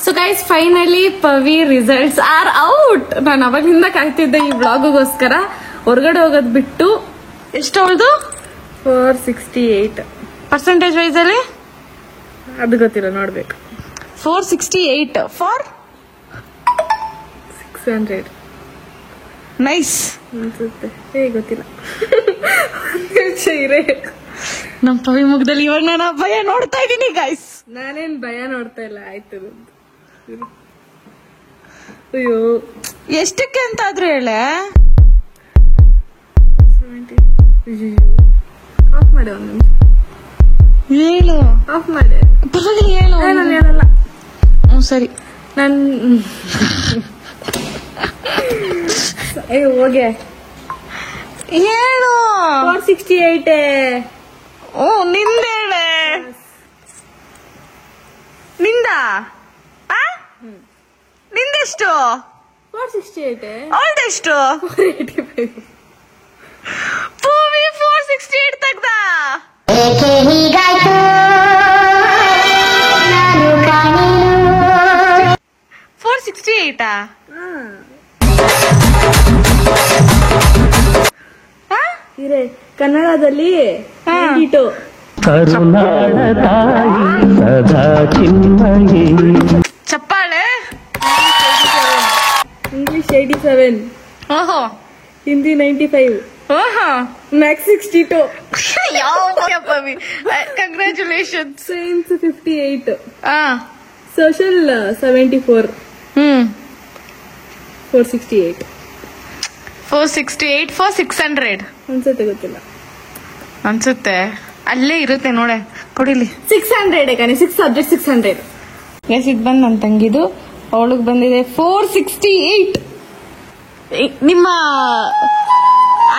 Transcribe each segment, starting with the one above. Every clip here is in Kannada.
So guys finally Pavi results are out. ನಾನು ಅವಾಗಿಂದ ಕಾಯ್ತಿದ್ದೆ ಈ ಬ್ಲಾಗೋಸ್ಕರ. ಹೊರಗಡೆ ಹೋಗೋದ್ ಬಿಟ್ಟು ಎಷ್ಟು ಅವಳದು 468 ಪರ್ಸೆಂಟೇಜ್ ವೈಸ್ ಅಲ್ಲಿ ಅದು ಗೊತ್ತಿಲ್ಲ, ನೋಡ್ಬೇಕು. 468 ಫಾರ್ 600 ನೈಸ್ ಅನ್ಸುತ್ತೆ. ಗೊತ್ತಿಲ್ಲ. ನಮ್ ಪವಿ ಮುಖದಲ್ಲಿ ಇವಾಗ ನಾನು ಭಯ ನೋಡ್ತಾ ಇದ್ದೀನಿ ಗೈಸ್. ನಾನೇನ್ ಭಯ ನೋಡ್ತಾ ಇಲ್ಲ, ಆಯ್ತು. ಅಯ್ಯೋ ಎಷ್ಟಕ್ಕೆ ಅಂತ ಆದ್ರೂ ಹೇಳೆ. ಆಫ್ ಮಾಡಿ ಒಂದು ನಿಮಿಷ. ಹೇಳು, ಆಫ್ ಮಾಡಿ. ಹೇಳು, ನಾನು ಹೇಳಲ್ಲ. ಸರಿ, ನನ್ ಹೋಗೆ ಹೇಳು. 468. ಓ ನಿಂದ ಹೇಳೆ. ನಿಂದ ನಿಂದೆಷ್ಟು? 468. ಅವಳದೆಷ್ಟು? 485. ಪೂವಿ 468 ತೆಗ್ದ. 468 ಇರೇ ಕನ್ನಡದಲ್ಲಿ ಚಪ್ಪಾಳೆ. ಇಂಗ್ಲಿಷ್ 87. ಓಹೋ. ಹಿಂದಿ 95. ಓಹೋ. Max 62. Congratulation. Science 58. Social 74. 468 for 600 ಅನ್ಸುತ್ತೆ, ಗೊತ್ತಿಲ್ಲ. ಅನ್ಸುತ್ತೆ ಅಲ್ಲೇ ಇರುತ್ತೆ ನೋಡೆ. ಕೊಡಿಲಿ 600 ಕಣೆ. 6 ಸಬ್ಜೆಕ್ಟ್ 600. ಎಸ್ ಇದು ಬಂದ್ ನನ್ನ ತಂಗಿದು. ಅವಳಿಗೆ ಬಂದಿದೆ 468. ನಿಮ್ಮ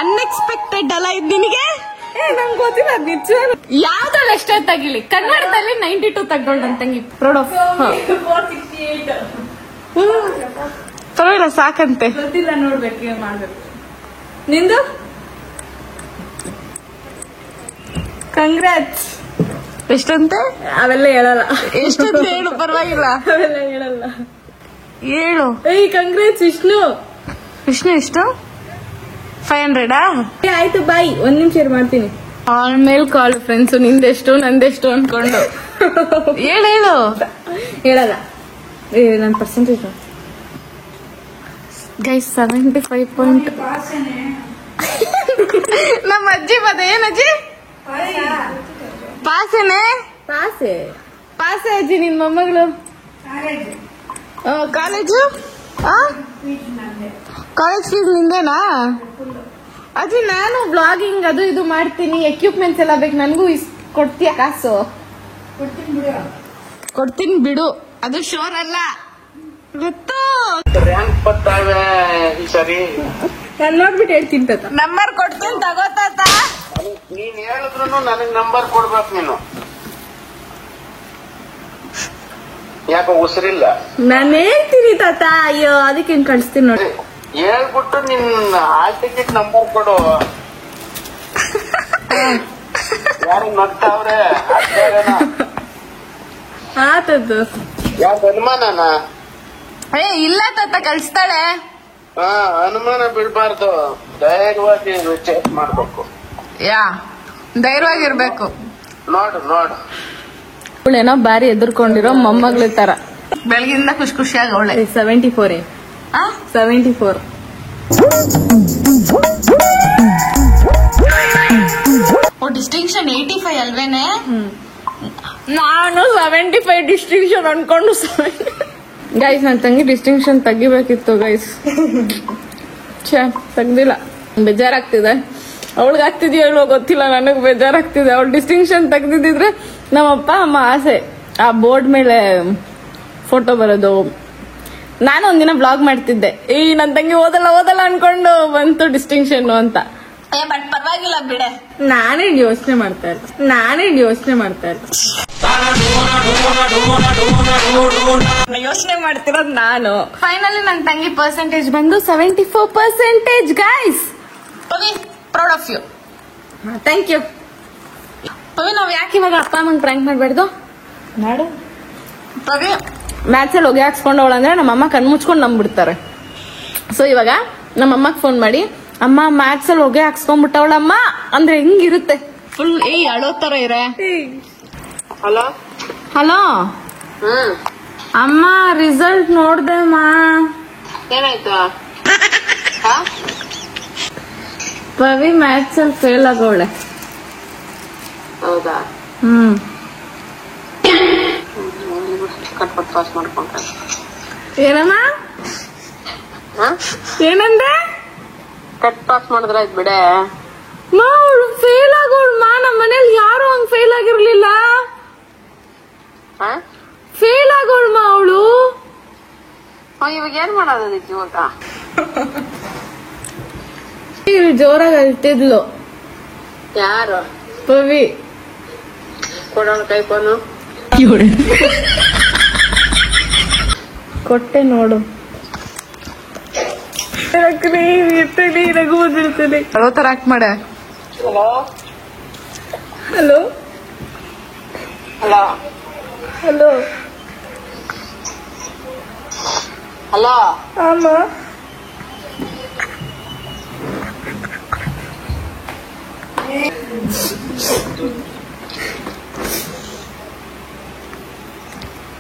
ಅನ್ಎಕ್ಸ್ಪೆಕ್ಟೆಡ್ ಅಲ್ಲ ಇದು ನಿನಗೆ? ನಂಗೆ ಗೊತ್ತಿಲ್ಲ ಅದು ನಿಜ. ಯಾವ್ದ್ರಲ್ಲಿ ಎಷ್ಟೇ ತಗಿಲಿ, ಕನ್ನಡದಲ್ಲಿ 92 ತಗೊಂಡು ನನ್ನ ತಂಗಿ. Proud of 468. ಪರವಾಗಿಲ್ಲ, ಸಾಕಂತೆ. ಗೊತ್ತಿಲ್ಲ, ನೋಡ್ಬೇಕು ಏನ್ ಮಾಡ್ಬೇಕು. ನಿಂದು ಕಂಗ್ರಾಟ್ಸ್. ಎಷ್ಟಂತೆ ಅವೆಲ್ಲ ಹೇಳಲ್ಲ. ಎಷ್ಟಂತ ಹೇಳು, ಪರವಾಗಿಲ್ಲ. ಅವೆಲ್ಲ ಹೇಳಲ್ಲ, ಹೇಳು. ಏಯ್ ಕಂಗ್ರಾಟ್ಸ್ ವಿಷ್ಣು. ವಿಷ್ಣು ಎಷ್ಟು? 500. ಆಯ್ತು ಬಾಯ್, ಒಂದ್ ನಿಮಿಷ ಮಾಡ್ತೀನಿ. ಆಮೇಲೆ ಕಾಲ್ ಫ್ರೆಂಡ್ಸ್. ನಿಂದೆಷ್ಟು ನಂದೆಷ್ಟು ಅನ್ಕೊಂಡು ಹೇಳು. ಹೇಳಲ್ಲ. ನನ್ನ ಪರ್ಸೆಂಟೇಜ್ ಗೈಸ್ 75 ನಮ್ಮ ಅಜ್ಜಿ ಬದ. ಏನಜ್ಜಿ? ಪಾಸೇನೆ. ಪಾಸೆ ಅಜ್ಜಿ. ನಿನ್ ಮೊಮ್ಮಗಳು ಕಾಲೇಜು? ಕಾಲೇಜ್ ಫೀಸ್ ನಿಂದೇನಾ ಅಜ್ಜಿ? ನಾನು ಬ್ಲಾಗಿಂಗ್ ಅದು ಇದು ಮಾಡ್ತೀನಿ. ಎಕ್ವಿಪ್ಮೆಂಟ್ಸ್ ಎಲ್ಲ ಬೇಕು, ನನಗೂ ಕೊಡ್ತೀಯ ಕಾಸು? ಕೊಡ್ತೀನಿ ಬಿಡು, ಅದು ಶೋರ್ ಅಲ್ಲ ಗೊತ್ತು. ರ್ಯಾಂಕ್ ಬರ್ತಾವೆ ಈ ಸರಿ. ನಾನು ನೋಡ್ಬಿಟ್ಟು ಹೇಳ್ತೀನಿ ತಾತ. ನಂಬರ್ ಕೊಡ್ತೀನಿ ತಗೋ ತಾತ. ನೀನ್ ಹೇಳಿದ್ರು ನನಗ್ ನಂಬರ್ ಕೊಡ್ಬೇಕು ನೀನು. ಯಾಕೋ ಉಸಿರಿಲ್ಲ? ನಾನು ಹೇಳ್ತೀನಿ ತಾತ. ಅಯ್ಯೋ ಅದಕ್ಕೆ ಕಳಿಸ್ತೀನಿ ನೋಡಿ. ಹೇಳ್ಬಿಟ್ಟು ನಿನ್ ಹಾಲ್ ಟಿಕೆಟ್ ನಂಬರ್ ಕೊಡು. ಯಾರು ನಗ್ತಾವ್ರೆ? ಆತದ್ದು ಯಾಕೆ ಅನುಮಾನನಾ? ಇಲ್ಲ ತಾತ, ಕಳಿಸ್ತಾಳೆ. ಅನುಮಾನ ಬಿಡ್ಬಾರ್ದು, ಧೈರ್ಯವಾಗಿ ಚೆಕ್ ಮಾಡ್ಬೇಕು. ಧೈರ್ಯವಾಗಿರ್ಬೇಕು. ನೋಡು ಅವಳೇನೋ ಬಾರಿ ಎದುರ್ಕೊಂಡಿರೋ ಮೊಮ್ಮಗಳ ತರ ಬೆಳಗಿಂದ ಖುಷಿ ಖುಷಿಯಾಗಿ ಅವಳೆ. 74. 74. ಡಿಸ್ಟಿಂಕ್ಷನ್ 85 ಅಲ್ವೇನೆ? ನಾನು 75 ಡಿಸ್ಟಿಂಕ್ಷನ್ ಅನ್ಕೊಂಡು ಗೈಸ್. ನನ್ನ ತಂಗಿ ಡಿಸ್ಟಿಂಕ್ಷನ್ ತೆಗಿಬೇಕಿತ್ತು ಗೈಸ್. ತೆಗ್ದಿಲ್ಲ, ಬೇಜಾರಾಗ್ತಿದೆ. ಅವಳಿಗೆ ಆಗ್ತಿದ್ಯೋ ಹೇಳೋ ಗೊತ್ತಿಲ್ಲ, ನನಗ್ ಬೇಜಾರಾಗ್ತಿದೆ. ಅವಳು ಡಿಸ್ಟಿಂಕ್ಷನ್ ತೆಗ್ದಿದ್ರೆ ನಮ್ಮಪ್ಪ ಅಮ್ಮ ಆಸೆ ಆ ಬೋರ್ಡ್ ಮೇಲೆ ಫೋಟೋ ಬರೋದು. ನಾನು ಒಂದಿನ ಬ್ಲಾಗ್ ಮಾಡ್ತಿದ್ದೆ, ಈ ನನ್ನ ತಂಗಿ ಓದಲ್ಲ ಅನ್ಕೊಂಡು ಬಂತು ಡಿಸ್ಟಿಂಕ್ಷನ್ ಅಂತ. ಬಟ್ ಪರವಾಗಿಲ್ಲ ಬಿಡೆ, ನಾನೇನ್ ಯೋಚನೆ ಮಾಡ್ತಾ ಇಲ್ಲ. ಯೋಚನೆ ಮಾಡ್ತಿರೋದು ನಾನು. ಫೈನಲಿ ನನ್ನ ತಂಗಿ ಪರ್ಸೆಂಟೇಜ್ ಬಂದು 74% guys. Pavi, proud of you. Thank you Pavi. ನಾವ್ ಯಾಕೆ ಇವಾಗ ಅಪ್ಪ ಅಮ್ಮಂಗ್ ಪ್ರ್ಯಾಂಕ್ ಮಾಡ್ಬಾರ್ದು? ಮಾಡು ಪವಿ. ಮ್ಯಾಥ್ಸ್ ಅಲ್ಲಿ ಹೊಗೆ ಹಾಕ್ಸ್ಕೊಂಡವಳ ಅಂದ್ರೆ ನಮ್ಮಮ್ಮ ಕಣ್ ಮುಚ್ಕೊಂಡು ನಂಬಿಡ್ತಾರೆ. ಸೊ ಇವಾಗ ನಮ್ಮಮ್ಮಗ್ ಫೋನ್ ಮಾಡಿ, ಅಮ್ಮ ಮ್ಯಾಥ್ಸ್ ಅಲ್ಲಿ ಹೊಗೆ ಹಾಕ್ಸ್ಕೊಂಡ್ಬಿಟ್ಟವಳಮ್ಮ ಅಂದ್ರೆ ಹೆಂಗಿರುತ್ತೆ, ಫುಲ್ ಅಳೋ ತರ ಇರ. ಹಲೋ ಹಲೋ ಅಮ್ಮ, ರಿಸಲ್ಟ್ ನೋಡ್ದೆ ಅಮ್ಮ. ಏನಾಯ್ತು? ಪವಿ ಮ್ಯಾಥ್ಸ್ ಅಲ್ಲಿ ಫೇಲ್ ಆಗೋಳೆ. ಹೌದಾ? ಕಟ್ಬಿಟ್ಟು ಪಾಸ್ ಮಾಡ್ಕೊಂಡ್ರೆ ಏನಮ್ಮ? ಏನಂದೆ? ಕಟ್ ಪಾಸ್ ಮಾಡಿದ್ರ ಆಯ್ತು ಬಿಡೆ. ಅವಳು ಫೇಲ್ ಆಗೋಳು ಮಾ. ನಮ್ಮ ಮನೇಲಿ ಯಾರು ಹಂಗ್ ಫೇಲ್ ಆಗಿರ್ಲಿಲ್ಲ. ಫೇಲ್ ಆಗೋಳು ಮಾ ಅವಳು. ಇವಾಗ ಏನ್ ಮಾಡೋದಕ್ಕೆ ಇವಾಗ? ಜೋರಾಗಿ ಅಳ್ತಿದ್ಲು. ಯಾರು? ಪವಿ. ಕೊಡೋಣ ಕೈ ಫೋನು. ಕೊಟ್ಟೆ ನೋಡು. ಅಳೋ ತರ ಆಕ್ಟ್ ಮಾಡ. Hello hello hello hello hello ಅಮ್ಮ.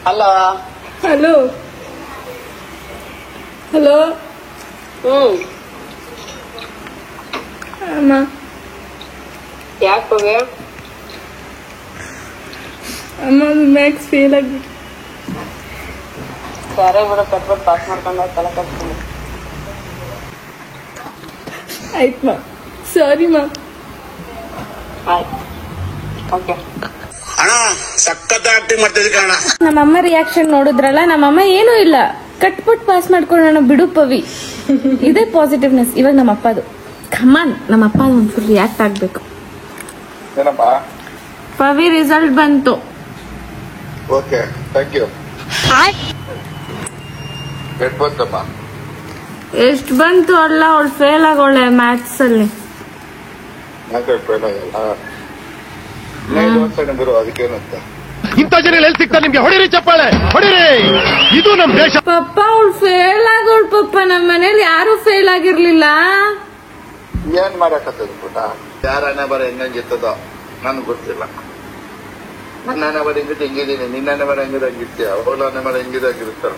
ಹಲೋ ಹಲೋ ಹಲೋ ಅಮ್ಮ. ಯಾಕೆ ಹೋಗಿ? ಅಮ್ಮ ಮ್ಯಾಥ್ಸ್ ಫೇಲ್ ಆಗ್ಬಿಟ್ಟು. ಯಾರೇ ಬಿಡು, ಕಟ್ಬಿಟ್ಟು ಪಾಸ್ ಮಾಡ್ಕೊಂಡು ತಲೆ ಕಟ್ಕೊಂಡು. ಆಯ್ತು ಮಾ, ಸಾರಿ ಮಾ. ಆಯ್ತು, ಓಕೆ. ಅಣ್ಣ ಸಖತ್ ಆಕ್ಟಿಂಗ್ ಮಾಡ್ತಿದ್ದೆ ಕಣ. ನಮ್ಮಮ್ಮ ರಿಯಾಕ್ಷನ್ ನೋಡಿದ್ರಲ್ಲ, ನಮ್ಮಮ್ಮ ಏನೂ ಇಲ್ಲ, ಕಟ್ಬಿಟ್ಟು ಪಾಸ್ ಮಾಡ್ಕೊಳ್ಳೋಣ ಬಿಡು ಪವಿ, ಇದೇ ಪಾಸಿಟಿವ್ನೆಸ್. ಇವಾಗ ನಮ್ಮಪ್ಪದು ಕಮಾನ್, ನಮ್ಮಪ್ಪ ಒಂದ್ಸಲ ರಿಯಾಕ್ಟ್ ಆಗ್ಬೇಕು. ಪವಿ ರಿಸಲ್ಟ್ ಬಂತು. Okay, thank you. ಬಂತಮ್ಮ? ಎಷ್ಟು ಬಂತು ಅಲ್ಲ, ಅವಳು ಫೇಲ್ ಆಗೋಳೆ ಮ್ಯಾಥ್ಸ್ ಅಲ್ಲಿ. ಅದಕ್ಕೇನಂತ ಇಂಥ ಜನ ಎಲ್ಲಿ ಸಿಗ್ತಾರೆ ನಿಮ್ಗೆ? ಹೊಡಿರಿ ಚಪ್ಪಾಳೆ, ಹೊಡಿರಿ. ಇದು ನಮ್ ದೇಶ. ಪಪ್ಪ ಅವಳು ಫೇಲ್ ಆಗೋಳು ಪಪ್ಪ. ನಮ್ಮ ಮನೇಲಿ ಯಾರು ಫೇಲ್ ಆಗಿರ್ಲಿಲ್ಲ. ಏನ್ ಮಾಡಕತ್ತದ ಪುಟ? ಯಾರ ಹಣೆ ಬರ ಹೆಂಗಿರ್ತದೋ ನನ್ಗೆ ಗೊತ್ತಿಲ್ಲ. ನನ್ನ ಹಣೆ ಬರ ಹೆಂಗಿದ್ದೀನಿ, ನಿನ್ನ ಹಣೆ ಬರ ಹೆಂಗಿದಂಗಿರ್ತೀಯ, ಅವಳ ಹಣೆ ಬರ ಹೆಂಗಿದಂಗಿರ್ತಾರ.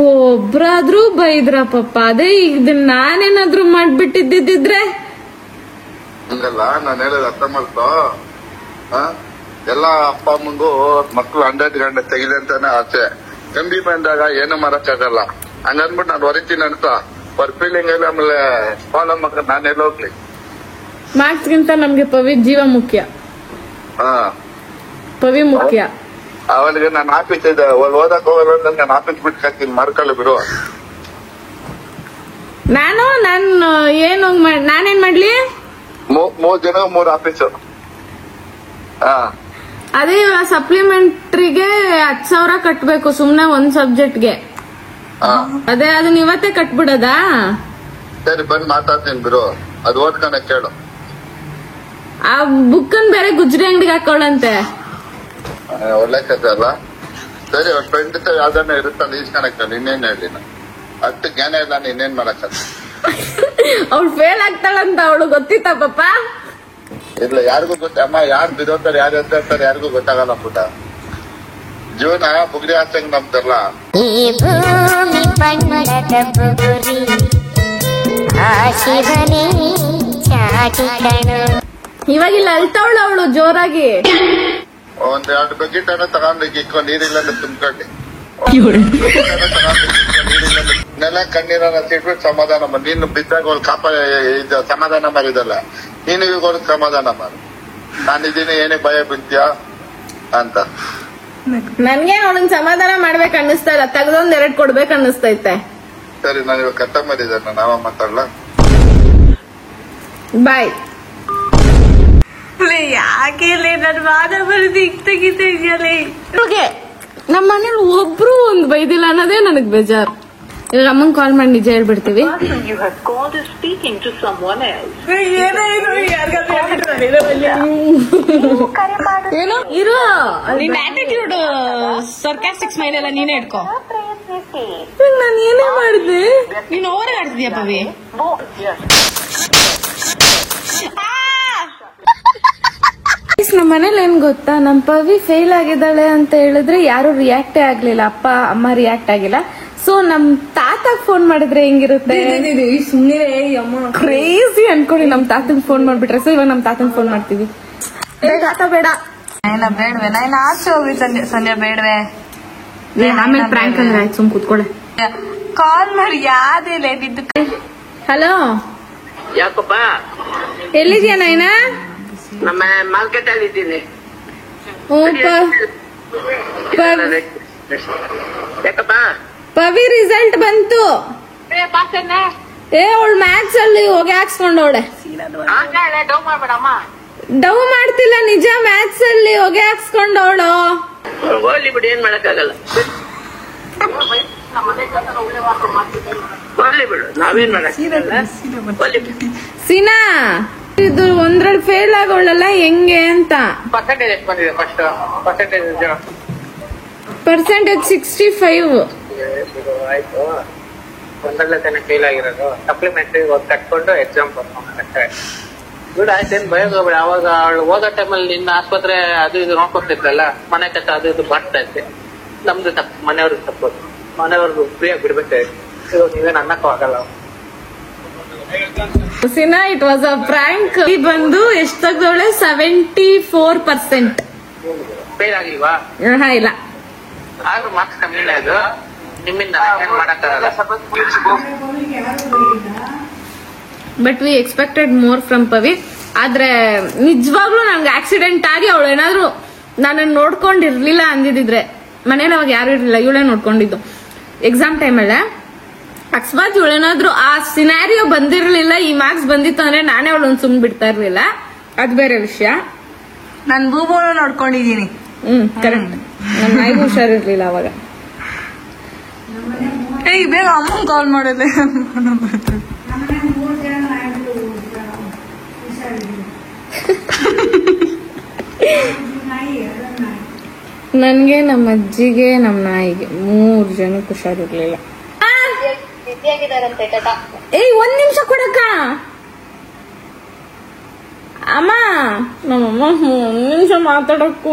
ಒಬ್ರಾದ್ರೂ ಬೈದ್ರ ಪಪ್ಪ. ಅದೇ ಈಗ ನಾನೇನಾದ್ರೂ ಮಾಡ್ಬಿಟ್ಟಿದ್ದಿದ್ರೆ. ಹಂಗಲ್ಲ, ನಾನು ಹೇಳೋದು ಅರ್ಥ ಮಾಡ್ಕೋ. ಎಲ್ಲಾ ಅಪ್ಪ ಅಮ್ಮಂಗೂ ಮಕ್ಳು 100 ಗಂಟೆ ತೆಗಿದೆ ಅಂತಾನೆ ಆಸೆ. ಕಮ್ಮಿ ಬಂದಾಗ ಏನು ಮಾಡಕ್ಕಾಗಲ್ಲ. ಹಂಗಂದ್ಬಿಟ್ಟು ನಾನು ಹೊರಿತೀನಿ ಅಂತ ಫೀಲಿಂಗ್ ಎಲ್ಲ ಆಮೇಲೆ ಫಾಲೋ ಮಕ್ಕ ನಾನು ಎಲ್ಲ ಹೋಗ್ಲಿ. ಮಾರ್ಕ್ಸ್ ಗಿಂತ ನಮ್ಗೆ ಪವಿ ಜೀವ ಮುಖ್ಯ. ಪವಿ ಮುಖ್ಯ. ಅವನಿಗೆ ನಾನು ಆಫೀಸ್ ಇದೆ, ಓದಕ್ ಹೋಗಲ್ಲ ಅಂತ ನಾನು ಆಫೀಸ್ ಬಿಟ್ಟು ಹಾಕ್ತೀನಿ, ಮಾಡ್ಕೊಳ್ಳಿ ಬಿಡು. ನಾನು ಏನು ನಾನೇನ್ ಮಾಡ್ಲಿ? 3 ಜನ 3 ಆಫೀಸು. ಅದೇ ಸಪ್ಲಿಮೆಂಟ್ರಿಗೆ 10,000 ಕಟ್ಬೇಕು ಸುಮ್ನೆ ಒಂದ್ ಸಬ್ಜೆಕ್ಟ್ಗೆ. ಅದೇ ಅದನ್ನ ಇವತ್ತೇ ಕಟ್ಬಿಡದಾ? ಸರಿ, ಬಂದ್ ಮಾತಾಡ್ತೀನಿ ಬಿಡು. ಅದು ಓದ್ಕೊಂಡ ಕೇಳು. ಆ ಬುಕ್ಕನ್ ಬೇರೆ ಗುಜ್ರಿ ಅಂಗಡಿಗೆ ಹಾಕೊಳ್ಳಂತೆ. ಒಳ್ಳೆ ಕಥೆ ಅಲ್ಲ. ಸರಿ, ಅವ್ರ ಫ್ರೆಂಡ್ ಯಾವ್ದಾನ ಇರುತ್ತಲ್ಲ, ಈಸ್ಕೊಳಕ್ಕ ಇನ್ನೇನ್ ಹೇಳಿ. ಅಷ್ಟು ಜ್ಞಾನ ಇಲ್ಲ, ಇನ್ನೇನ್ ಮಾಡಕ್ಕ. ಅವ್ಳು ಫೇಲ್ ಆಗ್ತಾಳಂತ ಅವಳು ಗೊತ್ತಿತ್ತ ಪಪ್ಪ? ಇಲ್ಲ, ಯಾರಿಗೂ ಗೊತ್ತ ಅಮ್ಮ. ಯಾರು ಬಿದೋತಾರೆ, ಯಾರು ಅಂತ ಇರ್ತಾರೆ, ಯಾರಿಗೂ ಗೊತ್ತಾಗಲ್ಲ ಪುಟ. ಜೀವನ ಬುಗ್ರಿ ಹಾಸಂಗ್ ನಮ್ದಲ್ಲ. ಈ ಭೂಮಿ ಬಣ್ಣದ ಬುಗುರಿ ಆ ಶಿವನೇ ಚಾಟಿ ಕಣು. ಇವಾಗಿಲ್ಲ ಅಳ್ತಾವಳು ಅವಳು ಜೋರಾಗಿ. 1-2 ಬಕೆಟ್ ಅನ್ನ ತಗೊಂಡು ಇಕ್ಕೋ, ನೀರಿಲ್ಲ ತುಂಬ್ಕೊಂಡಿ. ನೆಲ ಕಣ್ಣೀರನ್ನ ಸಿಟ್ಬಿಟ್ಟು ಸಮಾಧಾನ ಮಾಡಿ. ನೀನು ಬಿದ್ದಾಗ ಒಂದು ಕಾಪ ಸಮಾಧಾನ ಮಾಡಿದಲ್ಲ, ನೀನು ಈಗ ಒಂದು ಸಮಾಧಾನ ಮಾಡು. ನಾನಿದ್ದೀನಿ, ಏನೇ ಭಯ ಬಿಡ್ತೀಯ ಅಂತ. ನನ್ಗೆ ಅವಳನ್ ಸಮಾಧಾನ ಮಾಡ್ಬೇಕು ಅನ್ನಿಸ್ತಾ ಇಲ್ಲ, ತೆಗ್ದೊಂದ್ 2 ಕೊಡ್ಬೇಕು ಅನ್ನಿಸ್ತೈತೆ. ಸರಿ, ನಾನು ಇವಾಗ ಕಟ್ಟ ಮಾಡಿದ್ದೇನೆ, ನಾವ ಮಾತಾಡ್ಲ. ಬಾಯ್. ಯಾಕೆ ನನ್ ವಾದ ಬರೆದು ಈಗ ತೆಗಿತಾ ಇದೆಯಲ್ಲ. ನಮ್ಮ ಮನೇಲಿ ಒಬ್ರು ಒಂದ್ ಬೈದಿಲ್ಲ ಅನ್ನೋದೇ ನನಗ್ ಬೇಜಾರ್. ಇವಾಗ ಅಮ್ಮಂಗ್ ಕಾಲ್ ಮಾಡಿ ನಿಜ ಹೇಳ್ಬಿಡ್ತೀವಿ. You have called is speaking to someone else. ಏನು ಇರೋ ನಿನ್ ಆಟಿಟ್ಯೂಡ್ ಸರ್ಕಾಸ್ಟಿಕ್ ಸ್ಮೈಲ್ ಎಲ್ಲ ನೀನೇ ಇಟ್ಕೋ. ನಾನು ಏನೇ ಮಾಡಿದೆ? ನೀನ್ ಓವರ್ ಆಡ್ತಿದ್ಯಾ ಪವಿ? ನಮ್ಮ ಮನೇಲಿ ಏನ್ ಗೊತ್ತಾ, ನಮ್ ಪವಿ ಫೇಲ್ ಆಗಿದ್ದಾಳೆ ಅಂತ ಹೇಳಿದ್ರೆ ಯಾರು ರಿಯಾಕ್ಟೇ ಆಗ್ಲಿಲ್ಲ, ಅಪ್ಪ ಅಮ್ಮ ರಿಯಾಕ್ಟ್ ಆಗಿಲ್ಲ. ಸೊ ನಮ್ ತಾತಗ್ ಫೋನ್ ಮಾಡಿದ್ರೆ ಹೆಂಗಿರುತ್ತೆ? ಕ್ರೇಜಿ ಅನ್ಕೊಳ್ಳಿ, ನಮ್ ತಾತಂಗ್ ಫೋನ್ ಮಾಡ್ಬಿಟ್ರೆ. ಸೊ ಇವಾಗ ನಮ್ ತಾತಂಗ್ ಫೋನ್ ಮಾಡ್ತೀವಿ. ತಾತ ಬೇಡ ಬೇಡವೆ, ನಾನು ಆಚೆ ಹೋಗಿ ಸಂಜೆ ಬೇಡವೆ. ಆಮೇಲೆ ಪ್ರ್ಯಾಂಕ್ ಅಂದ್ರೆ ಆಯ್ತು, ಸುಮ್ ಕೂತ್ಕೊಳ್ಳೆ. ಕಾಲ್ ಮಾಡಿ ಯಾವ್ದೇ ಬಿದ್ದು. ಹಲೋ, ಯಾಕಪ್ಪ? ಎಲ್ಲಿದ್ಯಾ ನಾಯ್ನ? ನಮ್ಮ ಮಾರ್ಕೆಟ್ ಅಲ್ಲಿ ಇದ್ದೀನಿ. ಯಾಕಪ್ಪ? ಪವಿ ರಿಸಲ್ಟ್ ಬಂತು. ಅವಳು ಮ್ಯಾಥ್ಸ್ ಅಲ್ಲಿ ಹೋಗಿ ಹಾಕ್ಸ್ಕೊಂಡವಳೆ. ಡವ್ ಮಾಡ್ತಿಲ್ಲ, ನಿಜ ಮ್ಯಾಥ್ಸ್ ಅಲ್ಲಿ ಹೋಗಿ ಹಾಕ್ಸ್ಕೊಂಡವಳು. ಹೋಗ್ಲಿ ಬಿಡಿ, ಏನ್ ಮಾಡಕ್ಕಾಗಲ್ಲ. ಹೋಗ್ಲಿ ಬಿಡು, ನಾವೇನ್ ಮಾಡಕ್ಕಾಗಲ್ಲ. ಸೀನಾ, ಇದು ಒಂದ್ರಲ್ಲಿ ಫೇಲ್ ಆಗೋಳಲ್ಲ ಹೆಂಗೆ ಅಂತ. ಪರ್ಸೆಂಟೇಜ್ ಎಷ್ಟು ಬಂದಿದೆ? First percentage 65. ಆಯ್ತು, ಒಂದರಲ್ಲೇ ತಾನೇ ಫೇಲ್ ಆಗಿರೋದು. ಸಪ್ಲಿಮೆಂಟ್ರಿ ಕಟ್ಕೊಂಡು ಎಕ್ಸಾಮ್ ಬರ್ಕೊಂಡು ಬಿಡು, ಆಯ್ತೇನ್ ಭಯೋಗ್ಬೇಡ. ಅವಾಗ ಅವಳು ಹೋಗೋ ಟೈಮಲ್ಲಿ ನಿನ್ನ ಆಸ್ಪತ್ರೆ ಅದು ಇದು ನೋಡ್ಕೊತಿದ್ರಲ್ಲ, ಮನೆ ಕಟ್ಟ ಅದು ಇದು ಬರ್ತಾ ಇದ್ದೆ. ನಮ್ದು ತಪ್ಪು, ಮನೆಯವ್ರಿಗೆ ತಪ್ಪೋದು. ಮನೆಯವ್ರಿಗೆ ಫ್ರೀಯಾಗಿ ಬಿಡ್ಬೇಕಾಯ್ತು. ನೀವೇನ್ ಅನ್ನಕ್ಕೂ ಆಗಲ್ಲ. ಸಿನಾ, ಇಟ್ ವಾಸ್ ಅ ಪ್ರ್ಯಾಂಕ್. ಬಂದು ಎಷ್ಟು ತೆಗ್ದವಳೆ? 74%. ಫೇಲ್ ಆಗಿಲ್ವಾ? ಇಲ್ಲ, ಆದ್ರೂ ಮಾರ್ಕ್ಸ್ ಕಮ್ಮಿನೇ. ಅದು ನಿಮ್ಮಿಂದ ಏನ್ ಮಾಡಕ್ಕಾಗಲ್ಲ. But we expected more from Pavi. ಆದ್ರೆ ನಿಜವಾಗ್ಲೂ ನಮ್ಗೆ ಆಕ್ಸಿಡೆಂಟ್ ಆಗಿ ಅವಳು ಏನಾದ್ರು ನನ್ನ ನೋಡ್ಕೊಂಡಿರ್ಲಿಲ್ಲ ಅಂದಿದ್ರೆ, ಮನೇಲಿ ಅವಾಗ ಯಾರು ಇರ್ಲಿಲ್ಲ, ಇವಳೇ ನೋಡ್ಕೊಂಡಿದ್ದು. ಎಕ್ಸಾಮ್ ಟೈಮಲ್ಲೇ ಅಕಸ್ಮಾತ್ ಇವಳೇನಾದ್ರು ಆ ಸಿನಾರಿಯೋ ಬಂದಿರ್ಲಿಲ್ಲ, ಈ ಮಾರ್ಕ್ಸ್ ಬಂದಿತ್ತು ಅಂದ್ರೆ ನಾನೇ ಅವಳೊಂದು ಸುಮ್ ಬಿಡ್ತಾ ಇರ್ಲಿಲ್ಲ. ಅದ್ ಬೇರೆ ವಿಷಯ. ನನ್ ಬೂಬೋನು ನೋಡ್ಕೊಂಡಿದೀನಿ. ಕರೆಕ್ಟ್. ನಮ್ ನಾಯಿಗೂ ಹುಷಾರಿರ್ಲಿಲ್ಲ ಅವಾಗ. ಈಗ ಬೇಗ ಅಮ್ಮನ್ ಕಾಲ್ ಮಾಡೋದೇ. ನನ್ಗೆ, ನಮ್ಮ ಅಜ್ಜಿಗೆ, ನಮ್ಮ ನಾಯಿಗೆ 3 ಜನಕ್ಕೆ ಹುಷಾರಿರ್ಲಿಲ್ಲ. ಒಂದ್ ನಿಮಿಷ ಕೊಡಕ್ಕ ಅಮ್ಮ. ನಮ್ಮಮ್ಮ 1 ನಿಮಿಷ ಮಾತಾಡಕ್ಕೂ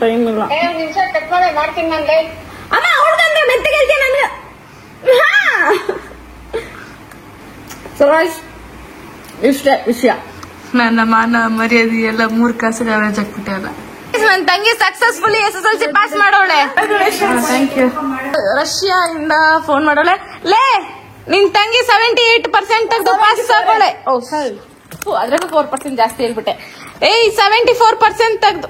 ಟೈಮ್ ಇಲ್ಲ. ಅಮ್ಮ ಅವ್ಳಗಂದ್ರೆ ಮೆತ್ತಗೆ ಹೇಳ್ತೀಯ ನನ್ಗೆ. ಸುರೇಶ್, ಇಷ್ಟೇ ವಿಷಯ. ನನ್ನ ಮಾನ ಮರ್ಯಾದೆ ಎಲ್ಲ 3 ಕಾಸಿಗೆ ಅವರೇಜ್ ಆಗ್ಬಿಟ್ಟೆ ಅಲ್ಲ. ನನ್ ತಂಗಿ ಸಕ್ಸಸ್ಫುಲಿ SSLC ಪಾಸ್ ಮಾಡೋಳೆ. Thank you. ರಷ್ಯಾ ಇಂದ ಫೋನ್ ಮಾಡೋಳೆ. ಲೇ, ನಿನ್ ತಂಗಿ 78% ತೆಗೆದು ಪಾಸ್ ಆಗೋಳೆ. ಓ ಸರಿ, ಅದ್ರಾಗ 4% ಜಾಸ್ತಿ ಹೇಳ್ಬಿಟ್ಟೆ. 74% ತೆಗ್ದು.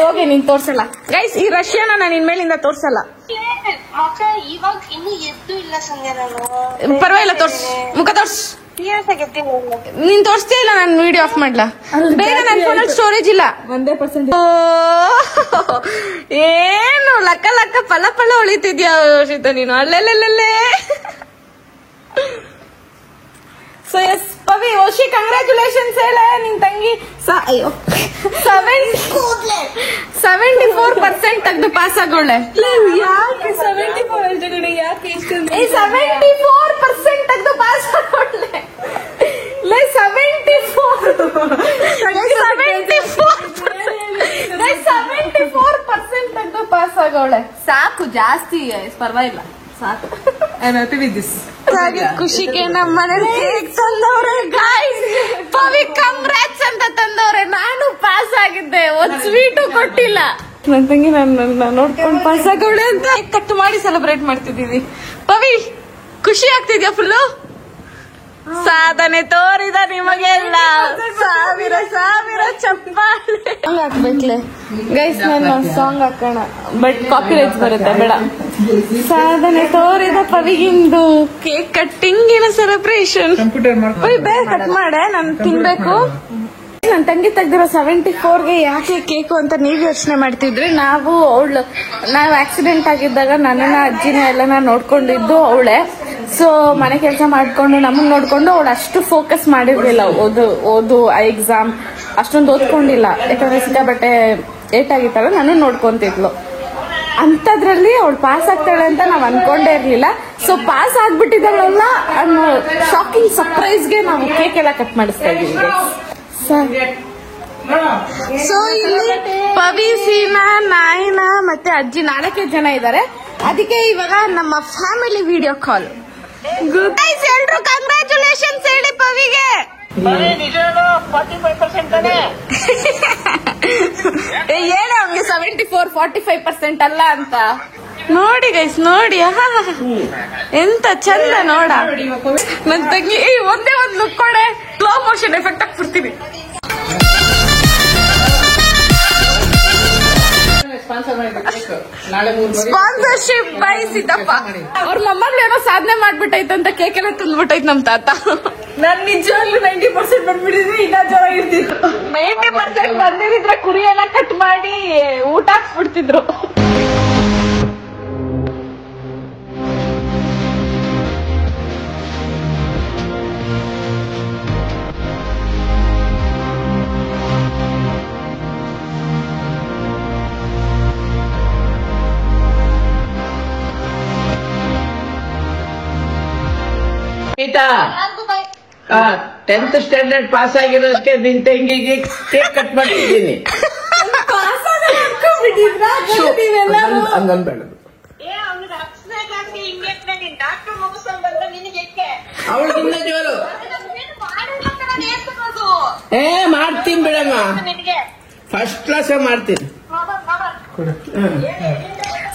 ಹೋಗಿ, ನೀನ್ ತೋರ್ಸಲ್ಲ ಗೈಸ್. ಈ ರಷ್ಯಾನ ನಾನು ಇನ್ಮೇಲಿಂದ ತೋರ್ಸಲ್ಲ. ಇವಾಗ ಇನ್ನು ಎದ್ದು ಇಲ್ಲ ಸಂಜೆ. ನಾನು ಪರವಾಗಿಲ್ಲ, ತೋರ್ಸ್, ಮುಖ ತೋರ್ಸ್. ನೀನ್ ತೋರಿಸ್ತೀಯ ಇಲ್ಲ? ನಾನು ವಿಡಿಯೋ ಆಫ್ ಮಾಡ್ಲಾ? ಬೇಗ, ನನ್ನ ಫೋನಲ್ಲಿ ಸ್ಟೋರೇಜ್ ಇಲ್ಲ. 1% ಏನು ಲಕ್ಕ ಲಕ್ಕ ಪಲ್ಲ ಪಲ್ಲ ಹೊಳಿತಿದ್ಯಾ ಶೀತ ನೀನು? ಅಲ್ಲೆಲ್ಲೆಲ್ಲೆ. ಸೊ ಎಸ್ ಪವಿ, ಓಶಿ ಕಂಗ್ರ್ಯಾಚುಲೇಷನ್ಸ್ ಹೇಳ ನಿನ್ ತಂಗಿ. ಅಯ್ಯೋ, 74% ತೆಗೆದು ಪಾಸ್ ಆಗೋಳೆ. ಯಾಕೆ 74% ಯಾಕೆ 74% ತೆಗೆದು ಪಾಸ್ ಆಗೋಳೆ? 74% ತೆಗೆದು ಪಾಸ್ ಆಗೋಳೆ. ಸಾಕು, ಜಾಸ್ತಿ ಪರವಾಗಿಲ್ಲ, ಸಾಕು. ಖುಷಿಗೆ ನಮ್ಮ ಮನೇಲಿ ಕೇಕ್ ತಂದವ್ರೆ ಗಾಯ್ಸ್. ಪವಿ ಕಂಗ್ರಾಟ್ಸ್ ಅಂತ ತಂದವ್ರೆ. ನಾನು ಪಾಸ್ ಆಗಿದ್ದೆ, ಒಂದ್ ಸ್ವೀಟು ಕೊಟ್ಟಿಲ್ಲ. ನನ್ ತಂಗಿ ನನ್ನ ನೋಡ್ಕೊಂಡು ಪಾಸ್ ಆಗೋಳೆ ಅಂತ ಕಟ್ ಮಾಡಿ ಸೆಲೆಬ್ರೇಟ್ ಮಾಡ್ತಿದೀವಿ. ಪವಿ, ಖುಷಿ ಆಗ್ತಿದ್ಯಾ ಫುಲ್ಲು? ಸಾಧನೆ ತೋರಿದ ನಿಮಗೆಲ್ಲ ಸಾವಿರ ಸಾವಿರ ಚಪ್ಪಾಳೆ ಹಾಕ್ಬೇಕ್ಲೆ ಗೈಸ್. ನಾನು ಸಾಂಗ್ ಹಾಕೋಣ, ಬಟ್ ಕಾಪಿರೈಟ್ಸ್ ಬರುತ್ತೆ, ಬೇಡ. ಸಾಧನೆ ತೋರಿದ ಪವಿಗಿಂದು ಕೇಕ್ ಕಟ್ಟಿಂಗಿನ ಸೆಲೆಬ್ರೇಷನ್. ಬೇಗ ಕಟ್ ಮಾಡೆ, ನಾನು ತಿನ್ಬೇಕು. ನನ್ನ ತಂಗಿ ತೆಗ್ದಿರೋ 74ಗೆ ಯಾಕೆ ಕೇಕು ಅಂತ ನೀವು ಯೋಚನೆ ಮಾಡ್ತಿದ್ರಿ. ನಾವು ಆಕ್ಸಿಡೆಂಟ್ ಆಗಿದ್ದಾಗ ನನ್ನನ್ನ ಅಜ್ಜಿನ ಎಲ್ಲನ ನೋಡ್ಕೊಂಡಿದ್ದು ಅವಳೆ. ಸೊ ಮನೆ ಕೆಲಸ ಮಾಡ್ಕೊಂಡು ನಮ್ಮನ್ನ ನೋಡ್ಕೊಂಡು ಅವಳು ಅಷ್ಟು ಫೋಕಸ್ ಮಾಡಿರ್ಲಿಲ್ಲ. ಓದು ಎಕ್ಸಾಮ್ ಅಷ್ಟೊಂದು ಓದ್ಕೊಂಡಿಲ್ಲ, ಯಾಕಂದ್ರೆ ಸಿಕ್ಕಾಬಟ್ಟೆ ಏಟಾಗಿತ್ತಲ್ಲ, ನಾನು ನೋಡ್ಕೊಂತಿದ್ಲು. ಅಂತದ್ರಲ್ಲಿ ಅವಳು ಪಾಸ್ ಆಗ್ತಾಳೆ ಅಂತ ನಾವ್ ಅನ್ಕೊಂಡೇ ಇರ್ಲಿಲ್ಲ. ಸೊ ಪಾಸ್ ಆಗ್ಬಿಟ್ಟಿದ್ದಾಳಲ್ಲ ಅನ್ನೋ ಶಾಕಿಂಗ್ ಸರ್ಪ್ರೈಸ್ಗೆ ನಾವು ಕೇಕ್ ಎಲ್ಲ ಕಟ್ ಮಾಡಿಸ್ತಾ ಇದೀವಿ. ಸೊ ಇಲ್ಲಿ ಪವಿ, ಸೀನಾ, ನಾಯಿನ ಮತ್ತೆ ಅಜ್ಜಿ 4 ಜನ ಇದ್ದಾರೆ. ಅದಕ್ಕೆ ಇವಾಗ ನಮ್ಮ ಫ್ಯಾಮಿಲಿ ವಿಡಿಯೋ ಕಾಲ್. ಎಲ್ರು ಕಂಗ್ರಾಚುಲೇಷನ್ಸ್ ಹೇಳಿ ಪವಿಗೆ. ಹೇಳಿ ಅವ್ನಿಗೆ 74 45% ಅಲ್ಲ ಅಂತ. ನೋಡಿ ಗೈಸ್, ನೋಡಿ ಎಂತ ಚಂದ ನೋಡ. ನನ್ ತಂಗಿ ಒಂದೇ ಒಂದು ಲುಕ್ ಕೊಡೆ, ಸ್ಲೋ ಮೋಷನ್ ಎಫೆಕ್ಟ್ ಹಾಕ್ಬಿಡ್ತೀನಿ. Sponsorship by Siddappa. ಅವ್ರ ಮೊಮ್ಮಗಳು ಏನೋ ಸಾಧನೆ ಮಾಡ್ಬಿಟ್ಟೈತಂತ ಕೇಕ್ ಎಲ್ಲ ತುಂಬಿಟ್ಟೈತ್ ನಮ್ ತಾತ. ನಾನ್ ನಿಜವಾಗ್ಲೂ 90% ಬಂದ್ಬಿಟ್ಟಿದ್ವಿ, ಇನ್ನ ಚೆನ್ನಾಗಿರ್ತಿದ್ರು. 90% ಬಂದಿದ್ರೆ ಕುರಿ ಎಲ್ಲ ಕಟ್ ಮಾಡಿ ಊಟ ಹಾಕ್ಸ್ಬಿಡ್ತಿದ್ರು. ಗೀತಾ, 10th ಸ್ಟ್ಯಾಂಡರ್ಡ್ ಪಾಸ್ ಆಗಿರೋದಕ್ಕೆ ನಿನ್ ತಂಗಿಗೆ ಕೇಕ್ ಕಟ್ ಮಾಡಿದ್ದೀನಿ. ಹಂಗನ್ಬೇಡ, ಅವಳಿಗಿನ್ನ ಜೋರು. ಮಾಡ್ತೀನಿ ಬಿಡಮ್ಮ, ಫಸ್ಟ್ ಕ್ಲಾಸ್ ಮಾಡ್ತೀನಿ.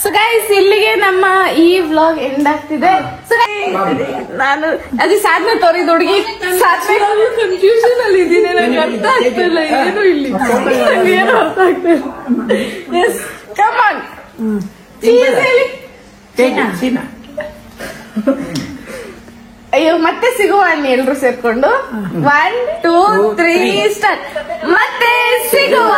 ಸೊ ಗೈಸ್, ಇಲ್ಲಿಗೆ ನಮ್ಮ ಈ ವ್ಲಾಗ್ ಎಂಡ್ ಆಗ್ತಿದೆ. ನಾನು ಅದೇ ಸಾಧನೆ ತೋರಿದ ಹುಡುಗಿ ಕನ್ಫ್ಯೂಷನ್ ಅಲ್ಲಿ ಇದ್ದೀನಿ. ನನಗೆ ಅರ್ಥ ಆಗ್ತಿಲ್ಲ ಏನು ಇಲ್ಲಿ, ಏನು ಅರ್ಥ ಆಗ್ತಿಲ್ಲ. ಎಸ್, ಕಮ್ ಆನ್, ಅಯ್ಯೋ ಮತ್ತೆ ಸಿಗುವ ಅನ್ನಿ ಎಲ್ರು ಸೇರ್ಕೊಂಡು. 1 2 3 ಸ್ಟಾರ್ಟ್. ಮತ್ತೆ ಸಿಗುವ.